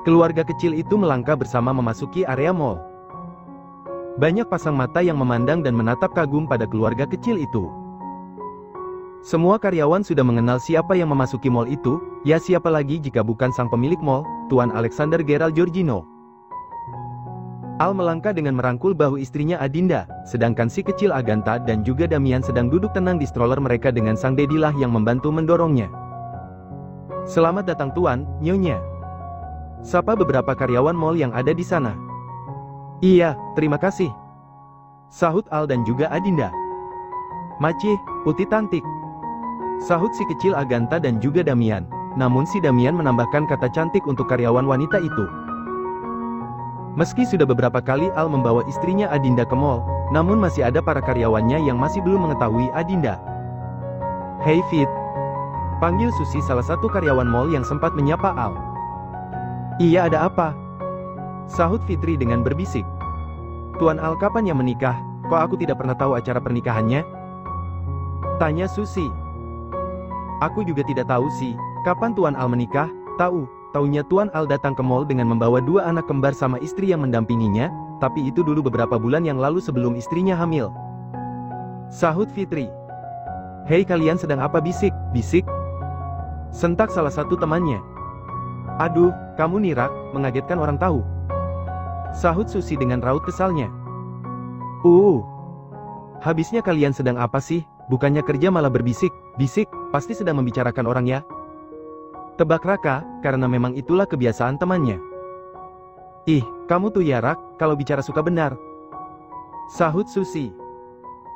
Keluarga kecil itu melangkah bersama memasuki area mall. Banyak pasang mata yang memandang dan menatap kagum pada keluarga kecil itu. Semua karyawan sudah mengenal siapa yang memasuki mall itu, ya siapa lagi jika bukan sang pemilik mall, Tuan Alexander Gerald Giorgino. Al melangkah dengan merangkul bahu istrinya Adinda, sedangkan si kecil Agatha dan juga Damian sedang duduk tenang di stroller mereka dengan sang dedilah yang membantu mendorongnya. Selamat datang Tuan, Nyonya. Sapa beberapa karyawan mall yang ada di sana. Iya, terima kasih. Sahut Al dan juga Adinda. Macih, putih cantik. Sahut si kecil Agatha dan juga Damian, namun si Damian menambahkan kata cantik untuk karyawan wanita itu. Meski sudah beberapa kali Al membawa istrinya Adinda ke mall, namun masih ada para karyawannya yang masih belum mengetahui Adinda. Hey Fit, panggil Susi salah satu karyawan mall yang sempat menyapa Al. Iya ada apa? Sahut Fitri dengan berbisik. Tuan Al kapan yang menikah, kok aku tidak pernah tahu acara pernikahannya? Tanya Susi. Aku juga tidak tahu sih, kapan Tuan Al menikah, Taunya Tuan Al datang ke mall dengan membawa 2 anak kembar sama istri yang mendampinginya, tapi itu dulu beberapa bulan yang lalu sebelum istrinya hamil. Sahut Fitri. Hei kalian sedang apa bisik? Sentak salah satu temannya. Aduh, kamu nih Rak, mengagetkan orang tahu. Sahut Susi dengan raut kesalnya. Habisnya kalian sedang apa sih? Bukannya kerja malah berbisik, pasti sedang membicarakan orang ya? Tebak Raka, karena memang itulah kebiasaan temannya. Ih, kamu tuh ya Rak, kalau bicara suka benar. Sahut Susi.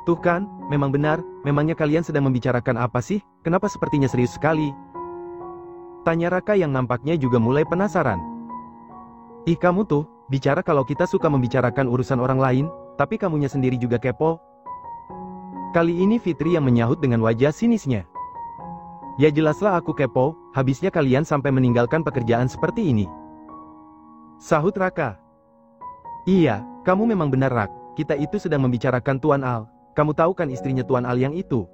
Tuh kan, memang benar, memangnya kalian sedang membicarakan apa sih? Kenapa sepertinya serius sekali? Tanya Raka yang nampaknya juga mulai penasaran. Ih kamu tuh, bicara kalau kita suka membicarakan urusan orang lain, tapi kamunya sendiri juga kepo. Kali ini Fitri yang menyahut dengan wajah sinisnya. Ya jelaslah aku kepo, habisnya kalian sampai meninggalkan pekerjaan seperti ini. Sahut Raka. Iya, kamu memang benar Rak, kita itu sedang membicarakan Tuan Al, kamu tahu kan istrinya Tuan Al yang itu?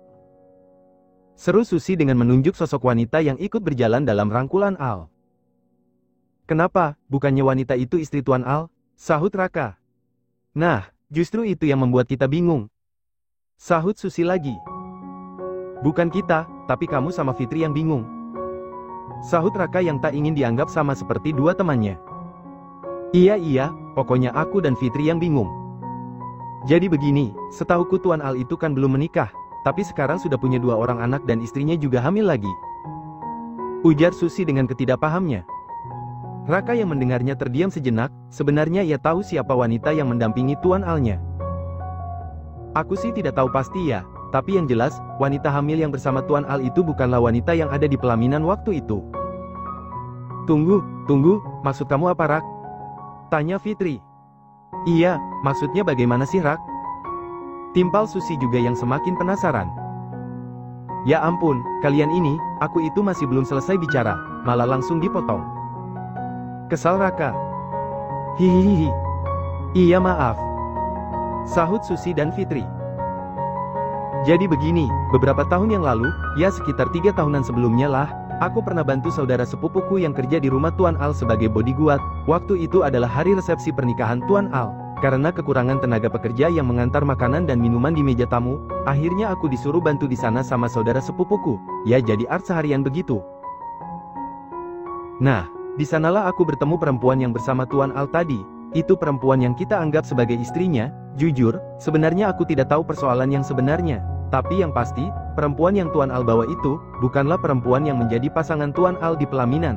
Seru Susi dengan menunjuk sosok wanita yang ikut berjalan dalam rangkulan Al. Kenapa, bukannya wanita itu istri Tuan Al? Sahut Raka. Nah, justru itu yang membuat kita bingung. Sahut Susi lagi. Bukan kita, tapi kamu sama Fitri yang bingung. Sahut Raka yang tak ingin dianggap sama seperti 2 temannya. Iya, pokoknya aku dan Fitri yang bingung. Jadi begini, setahuku Tuan Al itu kan belum menikah, tapi sekarang sudah punya 2 orang anak dan istrinya juga hamil lagi. Ujar Susi dengan ketidakpahamnya. Raka yang mendengarnya terdiam sejenak, sebenarnya ia tahu siapa wanita yang mendampingi Tuan Al-nya. Aku sih tidak tahu pasti ya. Tapi yang jelas, wanita hamil yang bersama Tuan Al itu bukanlah wanita yang ada di pelaminan waktu itu. Tunggu, maksud kamu apa Rak? Tanya Fitri. Iya, maksudnya bagaimana sih Rak? Timpal Susi juga yang semakin penasaran. Ya ampun, kalian ini, aku itu masih belum selesai bicara, malah langsung dipotong. Kesal Raka. Hihihi. Iya maaf. Sahut Susi dan Fitri. Jadi begini, beberapa tahun yang lalu, ya sekitar 3 tahunan sebelumnya lah, aku pernah bantu saudara sepupuku yang kerja di rumah Tuan Al sebagai bodyguard. Waktu itu adalah hari resepsi pernikahan Tuan Al. Karena kekurangan tenaga pekerja yang mengantar makanan dan minuman di meja tamu, akhirnya aku disuruh bantu di sana sama saudara sepupuku. Ya jadi art seharian begitu. Nah, di sanalah aku bertemu perempuan yang bersama Tuan Al tadi. Itu perempuan yang kita anggap sebagai istrinya. Jujur, sebenarnya aku tidak tahu persoalan yang sebenarnya. Tapi yang pasti, perempuan yang Tuan Al bawa itu, bukanlah perempuan yang menjadi pasangan Tuan Al di pelaminan.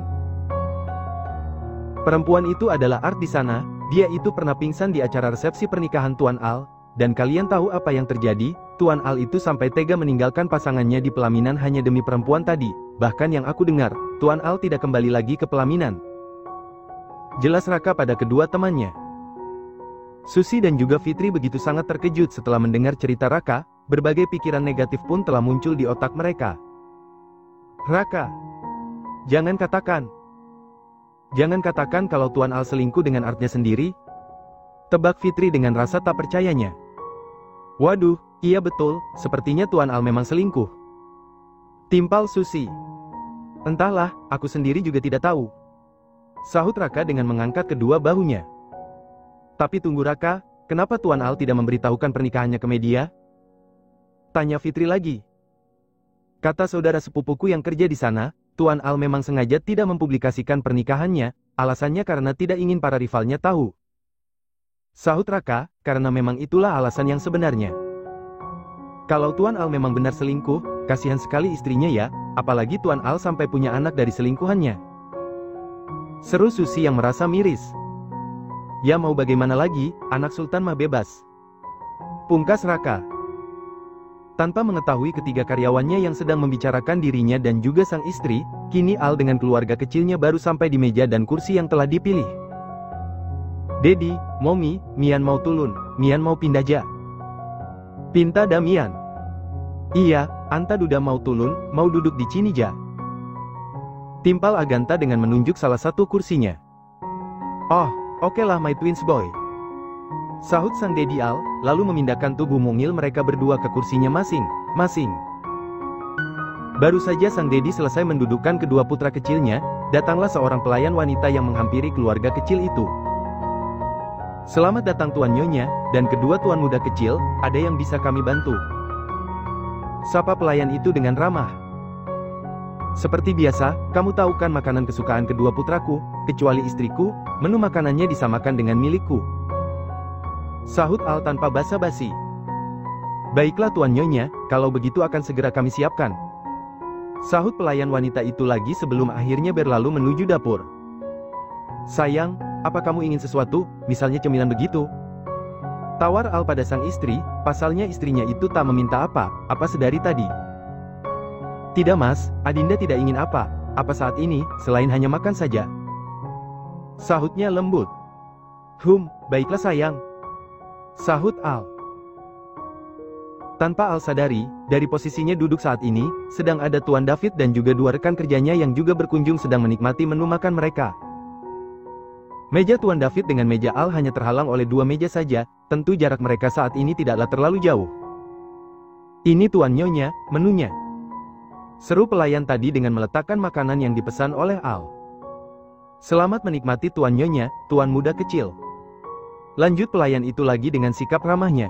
Perempuan itu adalah Art di sana, dia itu pernah pingsan di acara resepsi pernikahan Tuan Al, dan kalian tahu apa yang terjadi? Tuan Al itu sampai tega meninggalkan pasangannya di pelaminan hanya demi perempuan tadi. Bahkan yang aku dengar, Tuan Al tidak kembali lagi ke pelaminan. Jelas Raka pada kedua temannya. Susi dan juga Fitri begitu sangat terkejut setelah mendengar cerita Raka, berbagai pikiran negatif pun telah muncul di otak mereka. Raka, jangan katakan kalau Tuan Al selingkuh dengan Artnya sendiri. Tebak Fitri dengan rasa tak percayanya. Waduh, iya betul, sepertinya Tuan Al memang selingkuh. Timpal Susi. Entahlah, aku sendiri juga tidak tahu. Sahut Raka dengan mengangkat kedua bahunya. Tapi tunggu Raka, kenapa Tuan Al tidak memberitahukan pernikahannya ke media? Tanya Fitri lagi. Kata saudara sepupuku yang kerja di sana, Tuan Al memang sengaja tidak mempublikasikan pernikahannya, alasannya karena tidak ingin para rivalnya tahu. Sahut Raka, karena memang itulah alasan yang sebenarnya. Kalau Tuan Al memang benar selingkuh, kasihan sekali istrinya ya, apalagi Tuan Al sampai punya anak dari selingkuhannya. Seru Susi yang merasa miris. Ya mau bagaimana lagi, anak Sultan mah bebas. Pungkas Raka. Tanpa mengetahui ketiga karyawannya yang sedang membicarakan dirinya dan juga sang istri, kini Al dengan keluarga kecilnya baru sampai di meja dan kursi yang telah dipilih. Dedi, Momi, Mian mau tulun, Mian mau pindah ja. Pinta Damian. Iya, anta duda mau tulun, mau duduk di sini ja. Timpal Aganta dengan menunjuk salah satu kursinya. Oh, oke lah my twins boy. Sahut sang Dedi Al, lalu memindahkan tubuh mungil mereka berdua ke kursinya masing-masing. Baru saja sang Dedi selesai mendudukkan kedua putra kecilnya, datanglah seorang pelayan wanita yang menghampiri keluarga kecil itu. Selamat datang Tuan Nyonya, dan kedua tuan muda kecil, ada yang bisa kami bantu? Sapa pelayan itu dengan ramah. Seperti biasa, kamu tahu kan makanan kesukaan kedua putraku, kecuali istriku, menu makanannya disamakan dengan milikku. Sahut Al tanpa basa-basi. Baiklah Tuan Nyonya, kalau begitu akan segera kami siapkan. Sahut pelayan wanita itu lagi sebelum akhirnya berlalu menuju dapur. Sayang, apa kamu ingin sesuatu, misalnya cemilan begitu? Tawar Al pada sang istri, pasalnya istrinya itu tak meminta apa sedari tadi. Tidak mas, Adinda tidak ingin apa saat ini, selain hanya makan saja. Sahutnya lembut. Baiklah sayang. Sahut Al. Tanpa Al sadari, dari posisinya duduk saat ini, sedang ada Tuan David dan juga dua rekan kerjanya yang juga berkunjung sedang menikmati menu makan mereka. Meja Tuan David dengan meja Al hanya terhalang oleh dua meja saja, tentu jarak mereka saat ini tidaklah terlalu jauh. Ini Tuan Nyonya, menunya. Seru pelayan tadi dengan meletakkan makanan yang dipesan oleh Al. Selamat menikmati Tuan Nyonya, Tuan muda kecil. Lanjut pelayan itu lagi dengan sikap ramahnya.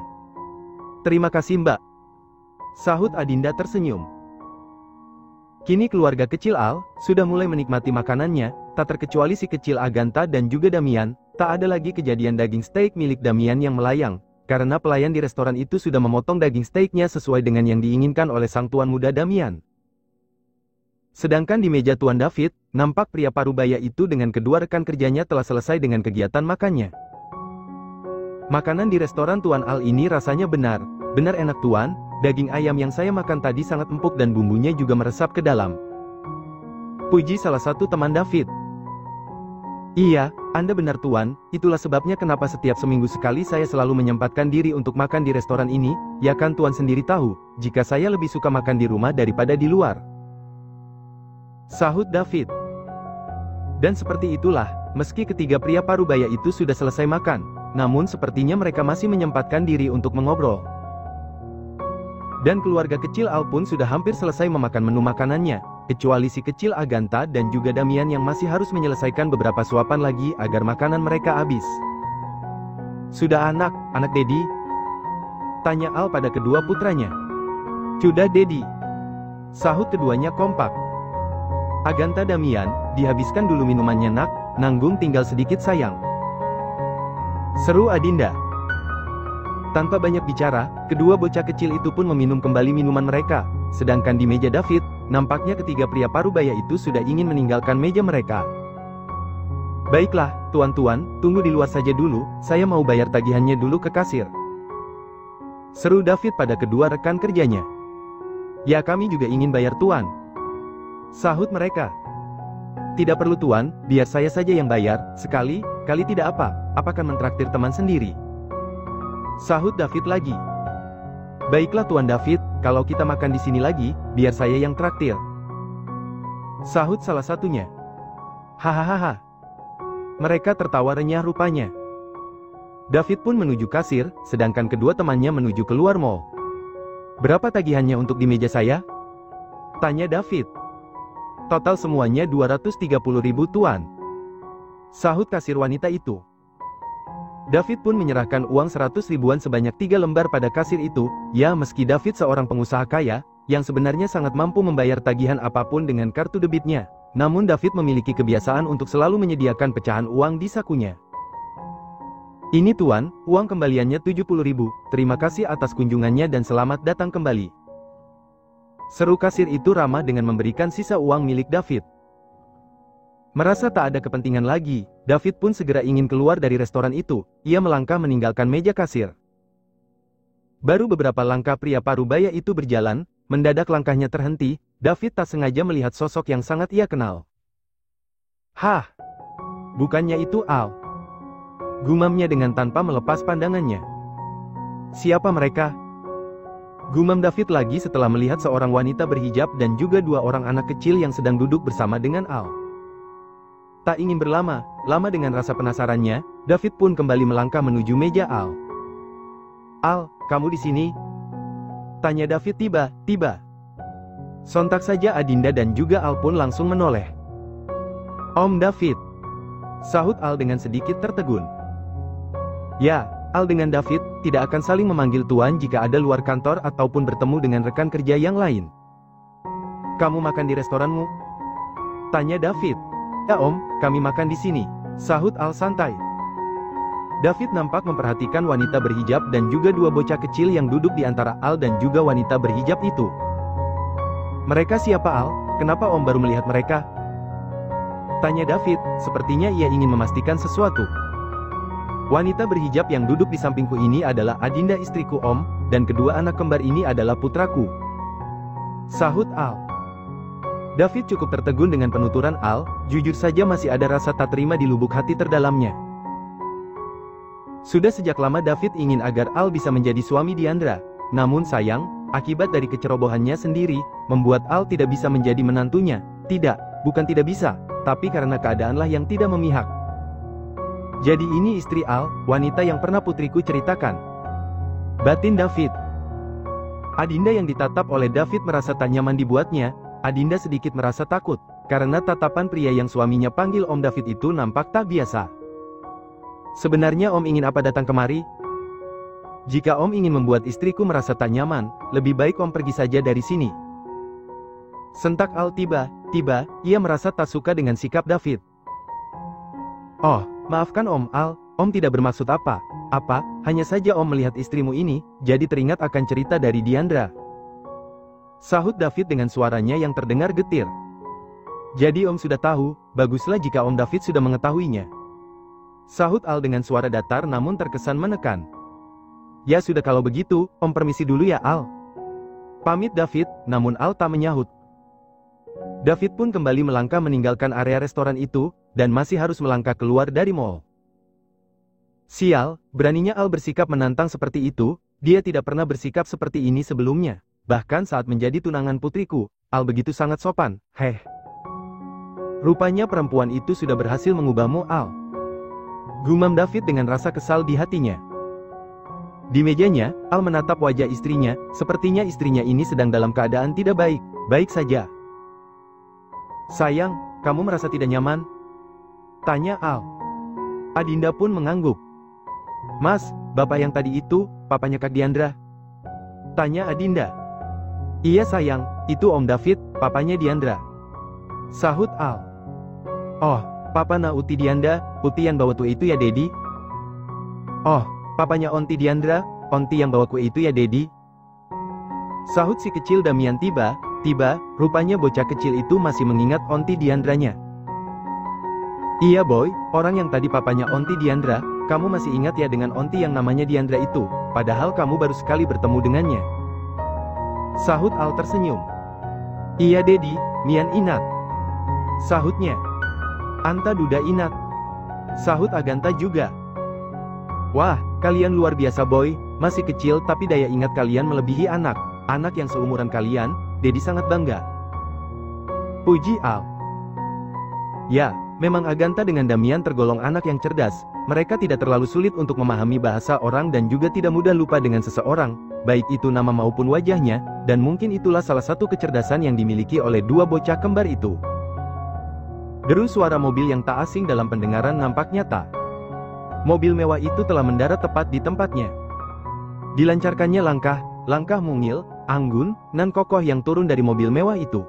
Terima kasih Mbak. Sahut Adinda tersenyum. Kini keluarga kecil Al, sudah mulai menikmati makanannya, tak terkecuali si kecil Aganta dan juga Damian, tak ada lagi kejadian daging steak milik Damian yang melayang, karena pelayan di restoran itu sudah memotong daging steaknya sesuai dengan yang diinginkan oleh sang tuan muda Damian. Sedangkan di meja Tuan David, nampak pria parubaya itu dengan kedua rekan kerjanya telah selesai dengan kegiatan makannya. Makanan di restoran Tuan Al ini rasanya benar enak Tuan, daging ayam yang saya makan tadi sangat empuk dan bumbunya juga meresap ke dalam. Puji salah satu teman David. Iya, Anda benar Tuan, itulah sebabnya kenapa setiap seminggu sekali saya selalu menyempatkan diri untuk makan di restoran ini, ya kan Tuan sendiri tahu, jika saya lebih suka makan di rumah daripada di luar. Sahut David. Dan seperti itulah, meski ketiga pria parubaya itu sudah selesai makan, namun sepertinya mereka masih menyempatkan diri untuk mengobrol. Dan keluarga kecil Al pun sudah hampir selesai memakan menu makanannya, kecuali si kecil Aganta dan juga Damian yang masih harus menyelesaikan beberapa suapan lagi agar makanan mereka habis. Sudah anak Dedi? Tanya Al pada kedua putranya. Sudah Dedi. Sahut keduanya kompak. Aganta Damian, dihabiskan dulu minumannya nak, nanggung tinggal sedikit sayang. Seru Adinda. Tanpa banyak bicara, kedua bocah kecil itu pun meminum kembali minuman mereka, sedangkan di meja David, nampaknya ketiga pria parubaya itu sudah ingin meninggalkan meja mereka. Baiklah, tuan-tuan, tunggu di luar saja dulu, saya mau bayar tagihannya dulu ke kasir. Seru David pada kedua rekan kerjanya. Ya kami juga ingin bayar tuan. Sahut mereka. Tidak perlu tuan, biar saya saja yang bayar, kali tidak apakan mentraktir teman sendiri. Sahut David lagi. Baiklah Tuan David, kalau kita makan di sini lagi, biar saya yang traktir. Sahut salah satunya. Hahaha. Mereka tertawa renyah rupanya. David pun menuju kasir, sedangkan kedua temannya menuju keluar mall. Berapa tagihannya untuk di meja saya? Tanya David. Total semuanya 230.000 tuan. Sahut kasir wanita itu. David pun menyerahkan uang 100 ribuan sebanyak 3 lembar pada kasir itu. Ya, meski David seorang pengusaha kaya, yang sebenarnya sangat mampu membayar tagihan apapun dengan kartu debitnya, namun David memiliki kebiasaan untuk selalu menyediakan pecahan uang di sakunya. Ini tuan, uang kembaliannya 70 ribu, terima kasih atas kunjungannya dan selamat datang kembali. Seru kasir itu ramah dengan memberikan sisa uang milik David. Merasa tak ada kepentingan lagi, David pun segera ingin keluar dari restoran itu. Ia melangkah meninggalkan meja kasir. Baru beberapa langkah pria parubaya itu berjalan, mendadak langkahnya terhenti. David tak sengaja melihat sosok yang sangat ia kenal. Hah! Bukannya itu Al? Gumamnya dengan tanpa melepas pandangannya. Siapa mereka? Gumam David lagi setelah melihat seorang wanita berhijab dan juga 2 orang anak kecil yang sedang duduk bersama dengan Al. Tak ingin berlama-lama dengan rasa penasarannya, David pun kembali melangkah menuju meja Al. Al, kamu di sini? Tanya David tiba-tiba. Sontak saja Adinda dan juga Al pun langsung menoleh. Om David, sahut Al dengan sedikit tertegun. Ya, Al dengan David tidak akan saling memanggil tuan jika ada luar kantor ataupun bertemu dengan rekan kerja yang lain. Kamu makan di restoranmu? Tanya David. Ya om, kami makan di sini, sahut Al santai. David nampak memperhatikan wanita berhijab dan juga 2 bocah kecil yang duduk di antara Al dan juga wanita berhijab itu. Mereka siapa Al? Kenapa om baru melihat mereka? Tanya David, sepertinya ia ingin memastikan sesuatu. Wanita berhijab yang duduk di sampingku ini adalah Adinda istriku om, dan kedua anak kembar ini adalah putraku, sahut Al. David cukup tertegun dengan penuturan Al, jujur saja masih ada rasa tak terima di lubuk hati terdalamnya. Sudah sejak lama David ingin agar Al bisa menjadi suami Diandra, namun sayang, akibat dari kecerobohannya sendiri, membuat Al tidak bisa menjadi menantunya. Tidak, bukan tidak bisa, tapi karena keadaanlah yang tidak memihak. Jadi ini istri Al, wanita yang pernah putriku ceritakan, batin David. Adinda yang ditatap oleh David merasa tak nyaman dibuatnya. Adinda sedikit merasa takut, karena tatapan pria yang suaminya panggil Om David itu nampak tak biasa. Sebenarnya Om ingin apa datang kemari? Jika Om ingin membuat istriku merasa tak nyaman, lebih baik Om pergi saja dari sini. Sentak Al tiba-tiba, ia merasa tak suka dengan sikap David. Oh, maafkan Om Al, Om tidak bermaksud apa-apa, hanya saja Om melihat istrimu ini, jadi teringat akan cerita dari Diandra, sahut David dengan suaranya yang terdengar getir. Jadi Om sudah tahu, baguslah jika Om David sudah mengetahuinya, sahut Al dengan suara datar namun terkesan menekan. Ya sudah kalau begitu, Om permisi dulu ya Al, pamit David, namun Al tak menyahut. David pun kembali melangkah meninggalkan area restoran itu, dan masih harus melangkah keluar dari mall. Sial, beraninya Al bersikap menantang seperti itu, dia tidak pernah bersikap seperti ini sebelumnya. Bahkan saat menjadi tunangan putriku, Al begitu sangat sopan. Rupanya perempuan itu sudah berhasil mengubahmu Al, gumam David dengan rasa kesal di hatinya. Di mejanya, Al menatap wajah istrinya, sepertinya istrinya ini sedang dalam keadaan tidak baik saja. Sayang, kamu merasa tidak nyaman? Tanya Al. Adinda pun mengangguk. Mas, bapak yang tadi itu, papanya Kak Diandra? Tanya Adinda. Iya sayang, itu Om David, papanya Diandra, sahut Al. Oh, papa Nauti Diandra, Uti yang bawa kue itu ya Dedi? Oh, papanya Onti Diandra, Onti yang bawa kue itu ya Dedi? Sahut si kecil Damian tiba-tiba, rupanya bocah kecil itu masih mengingat Onti Diandranya. Iya boy, orang yang tadi papanya Onti Diandra, kamu masih ingat ya dengan Onti yang namanya Diandra itu, padahal kamu baru sekali bertemu dengannya, sahut Al tersenyum. Iya Dedi, Mian inat, sahutnya. Anta duda inat, sahut Aganta juga. Wah, kalian luar biasa boy, masih kecil tapi daya ingat kalian melebihi anak yang seumuran kalian, Dedi sangat bangga, puji Al. Ya, memang Aganta dengan Damian tergolong anak yang cerdas, mereka tidak terlalu sulit untuk memahami bahasa orang dan juga tidak mudah lupa dengan seseorang, baik itu nama maupun wajahnya, dan mungkin itulah salah satu kecerdasan yang dimiliki oleh 2 bocah kembar itu. Deru suara mobil yang tak asing dalam pendengaran nampak nyata. Mobil mewah itu telah mendarat tepat di tempatnya. Dilancarkannya langkah mungil, anggun, nan kokoh yang turun dari mobil mewah itu.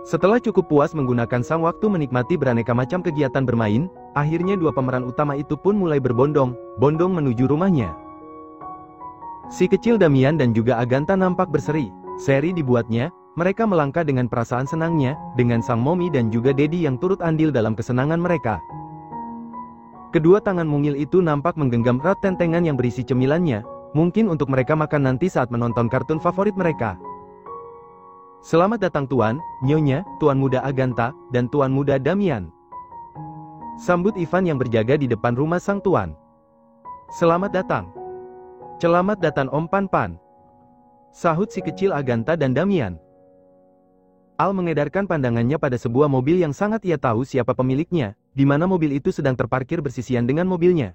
Setelah cukup puas menggunakan sang waktu menikmati beraneka macam kegiatan bermain, akhirnya dua pemeran utama itu pun mulai berbondong-bondong menuju rumahnya. Si kecil Damian dan juga Agatha nampak berseri-seri dibuatnya. Mereka melangkah dengan perasaan senangnya, dengan sang Mommy dan juga Daddy yang turut andil dalam kesenangan mereka. Kedua tangan mungil itu nampak menggenggam erat tentengan yang berisi cemilannya, mungkin untuk mereka makan nanti saat menonton kartun favorit mereka. Selamat datang Tuan, Nyonya, Tuan Muda Agatha, dan Tuan Muda Damian. Sambut Ivan yang berjaga di depan rumah sang Tuan. Selamat datang. Selamat datang Om Pan-Pan. Sahut si kecil Agatha dan Damian. Al mengedarkan pandangannya pada sebuah mobil yang sangat ia tahu siapa pemiliknya, di mana mobil itu sedang terparkir bersisian dengan mobilnya.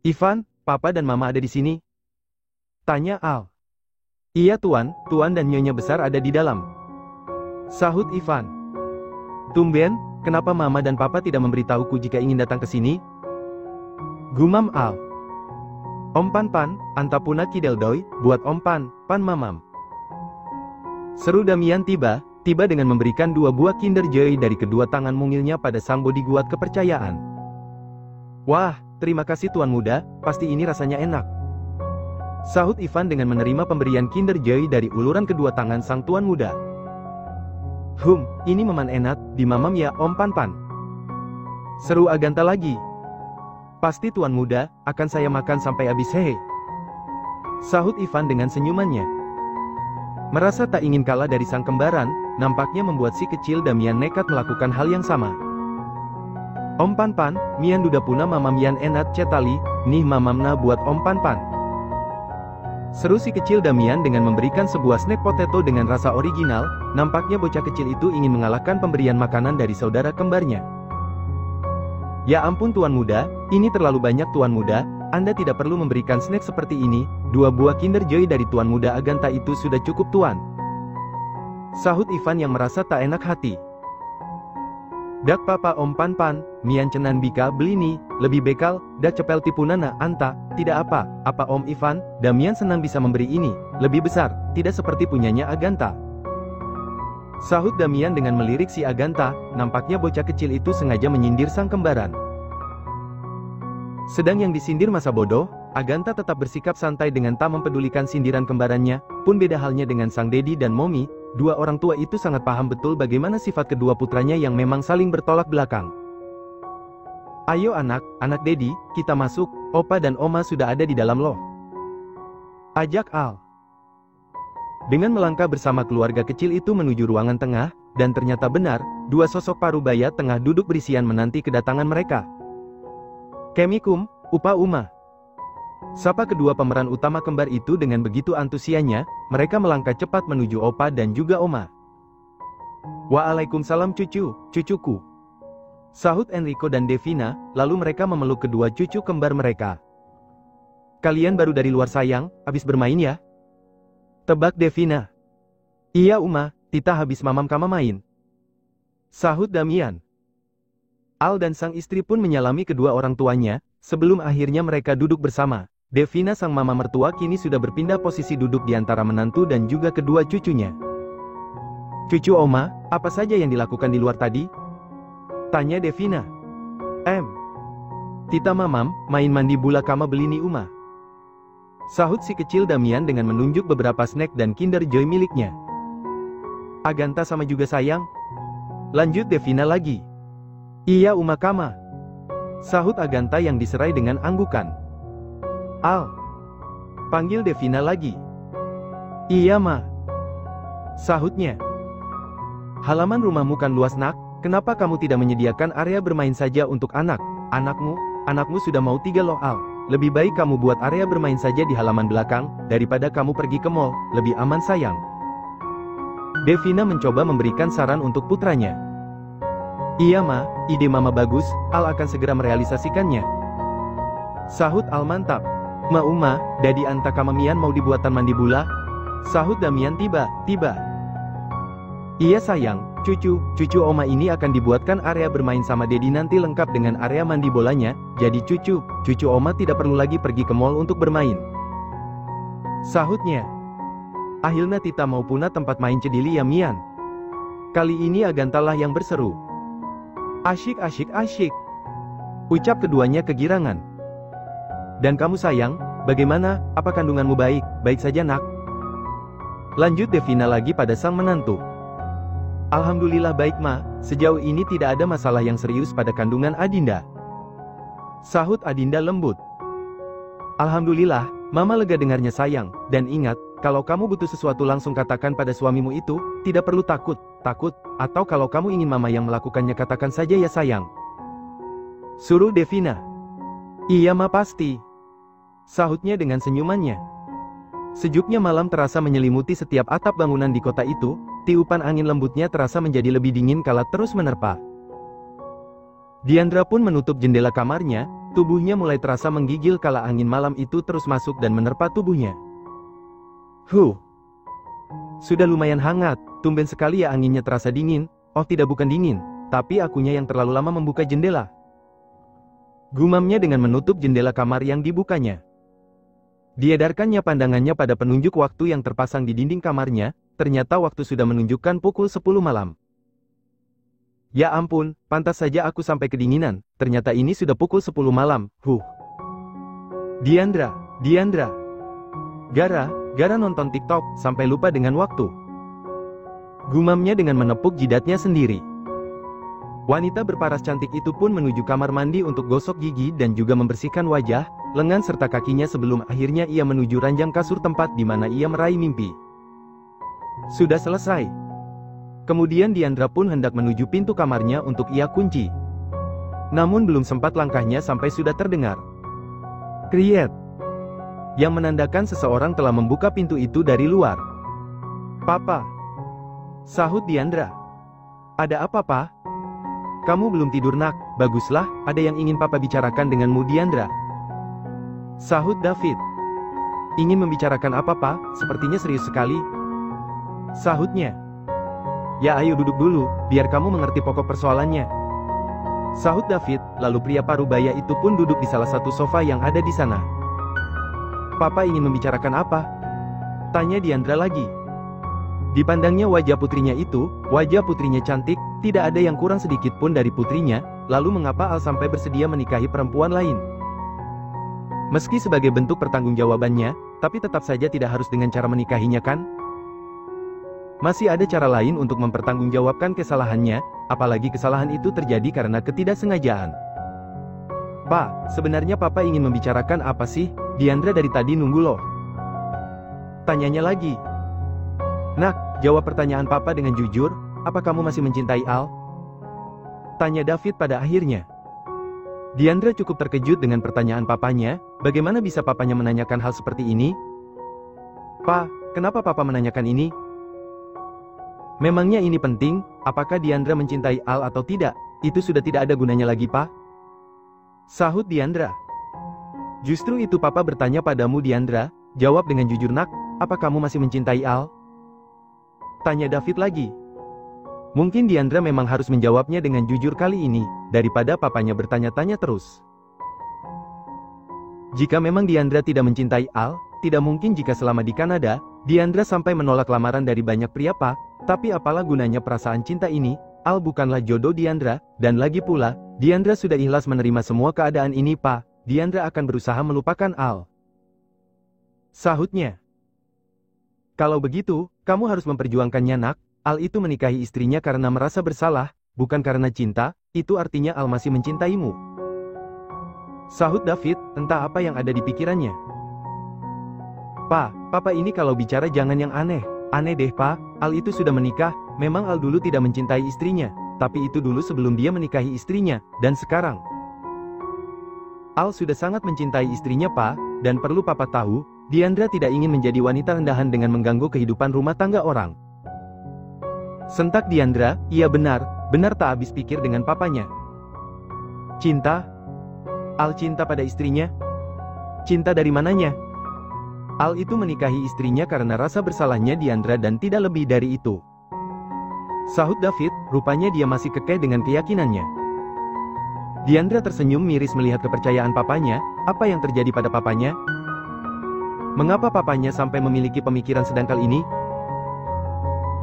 Ivan, Papa dan Mama ada di sini? Tanya Al. Iya Tuan, Tuan dan Nyonya besar ada di dalam. Sahut Ivan. Tumben, kenapa Mama dan Papa tidak memberitahuku jika ingin datang ke sini? Gumam Al. Om Pan-Pan, antapuna kideldoy, buat Om Pan-Pan Mamam. Seru Damian tiba dengan memberikan dua buah Kinder Joy dari kedua tangan mungilnya pada sang bodyguard kepercayaan. Wah, terima kasih Tuan Muda, pasti ini rasanya enak. Sahut Ivan dengan menerima pemberian Kinder Joy dari uluran kedua tangan sang Tuan Muda. Ini meman enak, di mamam ya Om Pan-Pan. Seru Agatha lagi. Pasti Tuan Muda, akan saya makan sampai habis hehe. Sahut Ivan dengan senyumannya. Merasa tak ingin kalah dari sang kembaran, nampaknya membuat si kecil Damian nekat melakukan hal yang sama. Om Pan-Pan, mian duda puna mamam yan enat cetali, nih mamamna buat Om Pan-Pan. Seru si kecil Damian dengan memberikan sebuah snack potato dengan rasa original, nampaknya bocah kecil itu ingin mengalahkan pemberian makanan dari saudara kembarnya. Ya ampun Tuan Muda, ini terlalu banyak Tuan Muda, Anda tidak perlu memberikan snack seperti ini, 2 buah Kinder Joy dari Tuan Muda Agatha itu sudah cukup Tuan. Sahut Ivan yang merasa tak enak hati. Dak Papa Om Pan-Pan, mian cenan bika beli nih, lebih bekal, dak cepel tipunana anta, tidak apa Om Ivan, Damian senang bisa memberi ini, lebih besar, tidak seperti punyanya Agatha. Sahut Damian dengan melirik si Agatha, nampaknya bocah kecil itu sengaja menyindir sang kembaran. Sedang yang disindir masa bodoh, Agatha tetap bersikap santai dengan tak mempedulikan sindiran kembarannya, pun beda halnya dengan sang Daddy dan Mommy, dua orang tua itu sangat paham betul bagaimana sifat kedua putranya yang memang saling bertolak belakang. Ayo anak Daddy, kita masuk, Opa dan Oma sudah ada di dalam loh. Ajak Al. Dengan melangkah bersama keluarga kecil itu menuju ruangan tengah, dan ternyata benar, dua sosok parubaya tengah duduk berisian menanti kedatangan mereka. Kemikum, Upa Uma. Sapa kedua pemeran utama kembar itu dengan begitu antusiasnya, mereka melangkah cepat menuju Opa dan juga Oma. Waalaikumsalam cucuku. Sahut Enrico dan Devina, lalu mereka memeluk kedua cucu kembar mereka. Kalian baru dari luar sayang, habis bermain ya? Tebak Devina. Iya Uma, Tita habis mamam kama main. Sahut Damian. Al dan sang istri pun menyalami kedua orang tuanya, sebelum akhirnya mereka duduk bersama. Devina sang mama mertua kini sudah berpindah posisi duduk di antara menantu dan juga kedua cucunya. Cucu Oma, apa saja yang dilakukan di luar tadi? Tanya Devina. Tita mamam, main mandi bula kama beli ni Uma. Sahut si kecil Damian dengan menunjuk beberapa snack dan Kinder Joy miliknya. Agatha sama juga sayang. Lanjut Devina lagi. Iya Uma kama. Sahut Agatha yang diserai dengan anggukan. Al. Panggil Devina lagi. Iya Ma. Sahutnya. Halaman rumahmu kan luas nak, kenapa kamu tidak menyediakan area bermain saja untuk anakmu sudah mau 3 loh Al. Lebih baik kamu buat area bermain saja di halaman belakang, daripada kamu pergi ke mall, lebih aman sayang. Devina mencoba memberikan saran untuk putranya. Iya Ma, ide Mama bagus, Al akan segera merealisasikannya. Sahut Al mantap. Ma Uma, Dadi anta kamamian mau dibuatan mandi bula? Sahut Damian tiba. Iya sayang, Cucu Oma ini akan dibuatkan area bermain sama Dedi nanti lengkap dengan area mandi bolanya, jadi cucu Oma tidak perlu lagi pergi ke mall untuk bermain. Sahutnya. Akhirnya Tita mau punah tempat main cedili ya Mian. Kali ini Agantalah yang berseru. Asyik. Ucap keduanya kegirangan. Dan kamu sayang, bagaimana, apa kandunganmu baik, baik saja nak? Lanjut Devina lagi pada sang menantu. Alhamdulillah baik ma, sejauh ini tidak ada masalah yang serius pada kandungan Adinda. Sahut Adinda lembut. Alhamdulillah, mama lega dengarnya sayang, dan ingat, kalau kamu butuh sesuatu langsung katakan pada suamimu itu, tidak perlu takut, atau kalau kamu ingin mama yang melakukannya katakan saja ya sayang. Suruh Devina. Iya ma pasti. Sahutnya dengan senyumannya. Sejuknya malam terasa menyelimuti setiap atap bangunan di kota itu, tiupan angin lembutnya terasa menjadi lebih dingin kala terus menerpa. Diandra pun menutup jendela kamarnya, tubuhnya mulai terasa menggigil kala angin malam itu terus masuk dan menerpa tubuhnya. Sudah lumayan hangat, tumben sekali ya anginnya terasa dingin, oh tidak bukan dingin, tapi akunya yang terlalu lama membuka jendela. Gumamnya dengan menutup jendela kamar yang dibukanya. Diedarkannya pandangannya pada penunjuk waktu yang terpasang di dinding kamarnya, ternyata waktu sudah menunjukkan pukul 10 malam. Ya ampun, pantas saja aku sampai kedinginan, ternyata ini sudah pukul 10 malam, Diandra. Gara nonton TikTok, sampai lupa dengan waktu. Gumamnya dengan menepuk jidatnya sendiri. Wanita berparas cantik itu pun menuju kamar mandi untuk gosok gigi dan juga membersihkan wajah, lengan serta kakinya sebelum akhirnya ia menuju ranjang kasur tempat di mana ia meraih mimpi. Sudah selesai. Kemudian Diandra pun hendak menuju pintu kamarnya untuk ia kunci. Namun belum sempat langkahnya sampai sudah terdengar kriet yang menandakan seseorang telah membuka pintu itu dari luar. Papa. Sahut Diandra. Ada apa pa? Kamu belum tidur nak, baguslah, ada yang ingin papa bicarakan denganmu Diandra. Sahut David. Ingin membicarakan apa pa? Sepertinya serius sekali. Sahutnya. Ya ayo duduk dulu, biar kamu mengerti pokok persoalannya. Sahut David, lalu pria parubaya itu pun duduk di salah satu sofa yang ada di sana. Papa ingin membicarakan apa? Tanya Diandra lagi. Dipandangnya wajah putrinya itu, wajah putrinya cantik, tidak ada yang kurang sedikit pun dari putrinya, lalu mengapa Al sampai bersedia menikahi perempuan lain? Meski sebagai bentuk pertanggungjawabannya, tapi tetap saja tidak harus dengan cara menikahinya kan? Masih ada cara lain untuk mempertanggungjawabkan kesalahannya, apalagi kesalahan itu terjadi karena ketidaksengajaan. Pak, sebenarnya papa ingin membicarakan apa sih? Diandra dari tadi nunggu loh. Tanyanya lagi. Nak, jawab pertanyaan papa dengan jujur, apa kamu masih mencintai Al? Tanya David pada akhirnya. Diandra cukup terkejut dengan pertanyaan papanya, bagaimana bisa papanya menanyakan hal seperti ini? Pa, kenapa papa menanyakan ini? Memangnya ini penting, apakah Diandra mencintai Al atau tidak? Itu sudah tidak ada gunanya lagi pa? Sahut Diandra. Justru itu papa bertanya padamu Diandra, jawab dengan jujur nak, apa kamu masih mencintai Al? Tanya David lagi. Mungkin Diandra memang harus menjawabnya dengan jujur kali ini, daripada papanya bertanya-tanya terus. Jika memang Diandra tidak mencintai Al, tidak mungkin jika selama di Kanada, Diandra sampai menolak lamaran dari banyak pria pa, tapi apalah gunanya perasaan cinta ini, Al bukanlah jodoh Diandra, dan lagi pula, Diandra sudah ikhlas menerima semua keadaan ini pa, Diandra akan berusaha melupakan Al. Sahutnya. Kalau begitu, kamu harus memperjuangkannya nak, Al itu menikahi istrinya karena merasa bersalah, bukan karena cinta, itu artinya Al masih mencintaimu. Sahut David, entah apa yang ada di pikirannya. Pa, papa ini kalau bicara jangan yang aneh deh pa, Al itu sudah menikah, memang Al dulu tidak mencintai istrinya, tapi itu dulu sebelum dia menikahi istrinya, dan sekarang. Al sudah sangat mencintai istrinya pa, dan perlu papa tahu, Diandra tidak ingin menjadi wanita rendahan dengan mengganggu kehidupan rumah tangga orang. Sentak Diandra, iya benar tak habis pikir dengan papanya. Cinta? Al cinta pada istrinya? Cinta dari mananya? Al itu menikahi istrinya karena rasa bersalahnya Diandra dan tidak lebih dari itu. Sahut David, rupanya dia masih kekeh dengan keyakinannya. Diandra tersenyum miris melihat kepercayaan papanya. Apa yang terjadi pada papanya? Mengapa papanya sampai memiliki pemikiran sedangkal ini?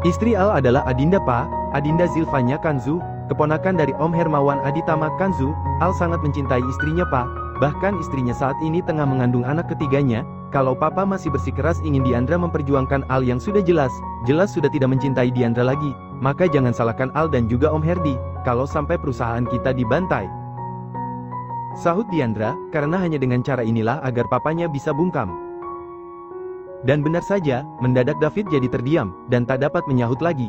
Istri Al adalah Adinda Pa, Adinda Zilvanya Kanzu, keponakan dari Om Hermawan Aditama Kanzu. Al sangat mencintai istrinya Pa, bahkan istrinya saat ini tengah mengandung anak ketiganya. Kalau papa masih bersikeras ingin Diandra memperjuangkan Al yang sudah jelas sudah tidak mencintai Diandra lagi, maka jangan salahkan Al dan juga Om Herdi, kalau sampai perusahaan kita dibantai. Sahut Diandra, karena hanya dengan cara inilah agar papanya bisa bungkam. Dan benar saja, mendadak David jadi terdiam, dan tak dapat menyahut lagi.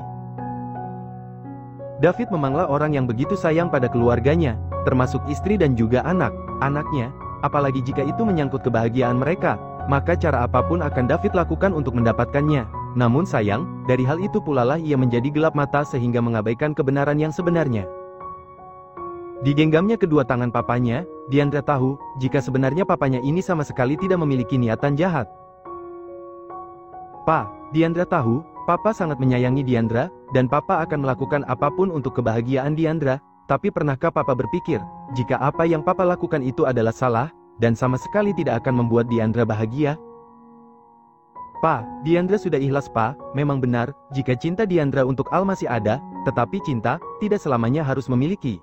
David memanglah orang yang begitu sayang pada keluarganya, termasuk istri dan juga anak-anaknya, apalagi jika itu menyangkut kebahagiaan mereka, maka cara apapun akan David lakukan untuk mendapatkannya. Namun sayang, dari hal itu pula lah ia menjadi gelap mata sehingga mengabaikan kebenaran yang sebenarnya. Digenggamnya kedua tangan papanya, Diandra tahu, jika sebenarnya papanya ini sama sekali tidak memiliki niatan jahat. Pa, Diandra tahu, papa sangat menyayangi Diandra, dan papa akan melakukan apapun untuk kebahagiaan Diandra, tapi pernahkah papa berpikir, jika apa yang papa lakukan itu adalah salah, dan sama sekali tidak akan membuat Diandra bahagia? Pa, Diandra sudah ikhlas Pa, memang benar, jika cinta Diandra untuk Al masih ada, tetapi cinta, tidak selamanya harus memiliki.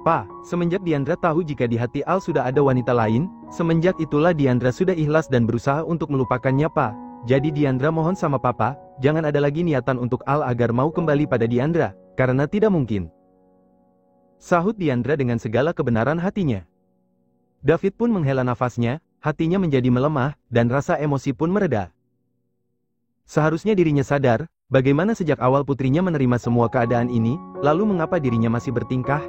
Pa, semenjak Diandra tahu jika di hati Al sudah ada wanita lain, semenjak itulah Diandra sudah ikhlas dan berusaha untuk melupakannya Pa. Jadi Diandra mohon sama Papa, jangan ada lagi niatan untuk Al agar mau kembali pada Diandra, karena tidak mungkin. Sahut Diandra dengan segala kebenaran hatinya. David pun menghela nafasnya, hatinya menjadi melemah, dan rasa emosi pun mereda. Seharusnya dirinya sadar, bagaimana sejak awal putrinya menerima semua keadaan ini, lalu mengapa dirinya masih bertingkah?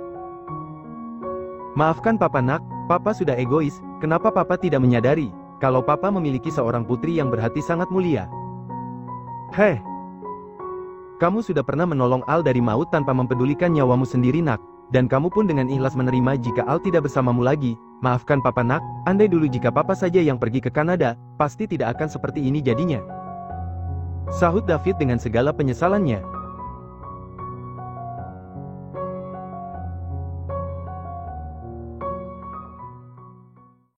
Maafkan Papa nak, Papa sudah egois, kenapa Papa tidak menyadari, kalau Papa memiliki seorang putri yang berhati sangat mulia? Heh, kamu sudah pernah menolong Al dari maut tanpa mempedulikan nyawamu sendiri nak, dan kamu pun dengan ikhlas menerima jika Al tidak bersamamu lagi. Maafkan Papa nak, andai dulu jika Papa saja yang pergi ke Kanada, pasti tidak akan seperti ini jadinya. Sahut David dengan segala penyesalannya.